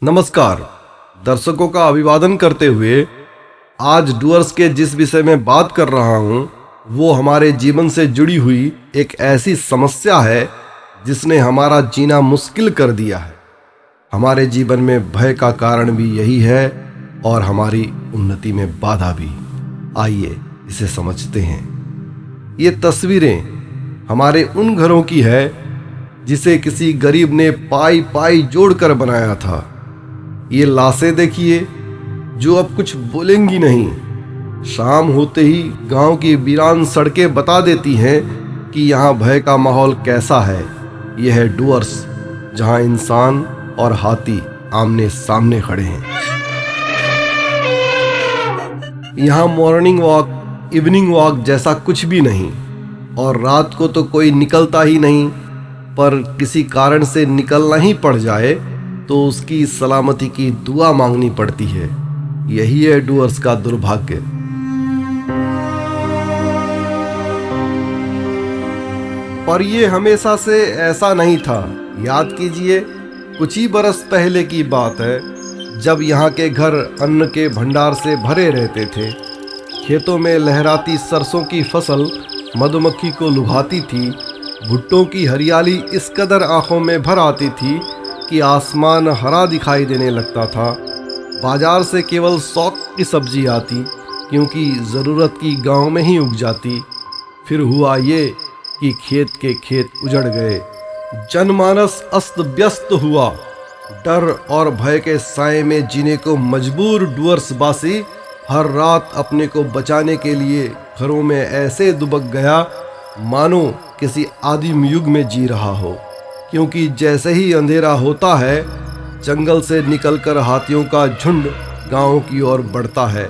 नमस्कार दर्शकों का अभिवादन करते हुए आज डूअर्स के जिस विषय में बात कर रहा हूँ वो हमारे जीवन से जुड़ी हुई एक ऐसी समस्या है जिसने हमारा जीना मुश्किल कर दिया है। हमारे जीवन में भय का कारण भी यही है और हमारी उन्नति में बाधा भी। आइए इसे समझते हैं। ये तस्वीरें हमारे उन घरों की है जिसे किसी गरीब ने पाई पाई जोड़कर बनाया था। ये लाशें देखिए जो अब कुछ बोलेंगी नहीं। शाम होते ही गांव की वीरान सड़कें बता देती हैं कि यहाँ भय का माहौल कैसा है। यह है डूअर्स, जहाँ इंसान और हाथी आमने सामने खड़े हैं। यहाँ मॉर्निंग वॉक, इवनिंग वॉक जैसा कुछ भी नहीं, और रात को तो कोई निकलता ही नहीं, पर किसी कारण से निकलना ही पड़ जाए तो उसकी सलामती की दुआ मांगनी पड़ती है। यही है डूअर्स का दुर्भाग्य। पर ये हमेशा से ऐसा नहीं था। याद कीजिए, कुछ ही बरस पहले की बात है जब यहाँ के घर अन्न के भंडार से भरे रहते थे। खेतों में लहराती सरसों की फसल मधुमक्खी को लुभाती थी। भुट्टों की हरियाली इस कदर आंखों में भर आती थी कि आसमान हरा दिखाई देने लगता था। बाजार से केवल शौक की सब्जी आती, क्योंकि ज़रूरत की गांव में ही उग जाती। फिर हुआ ये कि खेत के खेत उजड़ गए। जनमानस अस्त व्यस्त हुआ। डर और भय के साए में जीने को मजबूर डूअर्सवासी हर रात अपने को बचाने के लिए घरों में ऐसे दुबक गया मानो किसी आदिम युग में जी रहा हो। क्योंकि जैसे ही अंधेरा होता है, जंगल से निकलकर हाथियों का झुंड गांव की ओर बढ़ता है,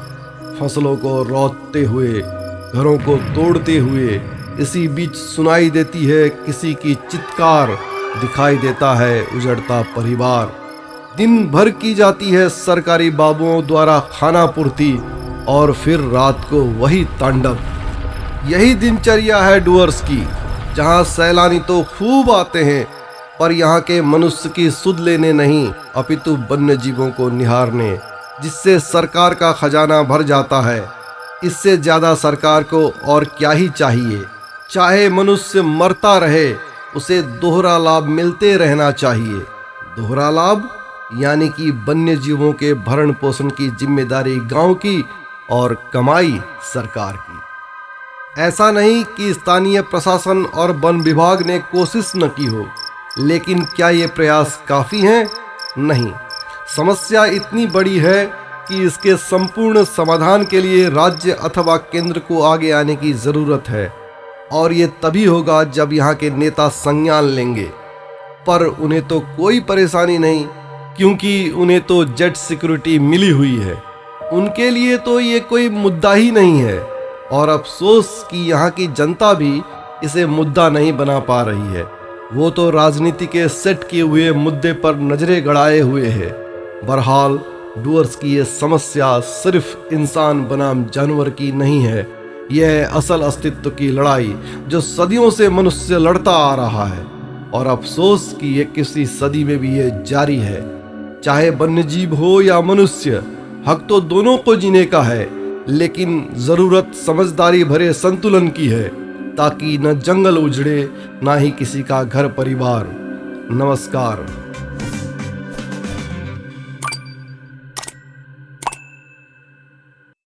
फसलों को रौंदते हुए, घरों को तोड़ते हुए। इसी बीच सुनाई देती है किसी की चित्कार, दिखाई देता है उजड़ता परिवार। दिन भर की जाती है सरकारी बाबुओं द्वारा खाना पूर्ति, और फिर रात को वही तांडव। यही दिनचर्या है डूअर्स की, जहां सैलानी तो खूब आते हैं, पर यहाँ के मनुष्य की सुध लेने नहीं, अपितु वन्य जीवों को निहारने, जिससे सरकार का खजाना भर जाता है। इससे ज़्यादा सरकार को और क्या ही चाहिए। चाहे मनुष्य मरता रहे, उसे दोहरा लाभ मिलते रहना चाहिए। दोहरा लाभ यानी कि वन्य जीवों के भरण पोषण की जिम्मेदारी गांव की और कमाई सरकार की। ऐसा नहीं कि स्थानीय प्रशासन और वन विभाग ने कोशिश न की हो, लेकिन क्या ये प्रयास काफ़ी हैं? नहीं। समस्या इतनी बड़ी है कि इसके संपूर्ण समाधान के लिए राज्य अथवा केंद्र को आगे आने की ज़रूरत है, और ये तभी होगा जब यहाँ के नेता संज्ञान लेंगे। पर उन्हें तो कोई परेशानी नहीं, क्योंकि उन्हें तो जेट सिक्योरिटी मिली हुई है। उनके लिए तो ये कोई मुद्दा ही नहीं है। और अफसोस कि यहाँ की जनता भी इसे मुद्दा नहीं बना पा रही है। वो तो राजनीति के सेट किए हुए मुद्दे पर नजरें गड़ाए हुए है। बहरहाल डूअर्स की ये समस्या सिर्फ इंसान बनाम जानवर की नहीं है। यह है असल अस्तित्व की लड़ाई जो सदियों से मनुष्य लड़ता आ रहा है, और अफसोस कि ये किसी सदी में भी ये जारी है। चाहे वन्यजीव हो या मनुष्य, हक तो दोनों को जीने का है, लेकिन ज़रूरत समझदारी भरे संतुलन की है, ताकि न जंगल उजड़े, ना ही किसी का घर परिवार। नमस्कार।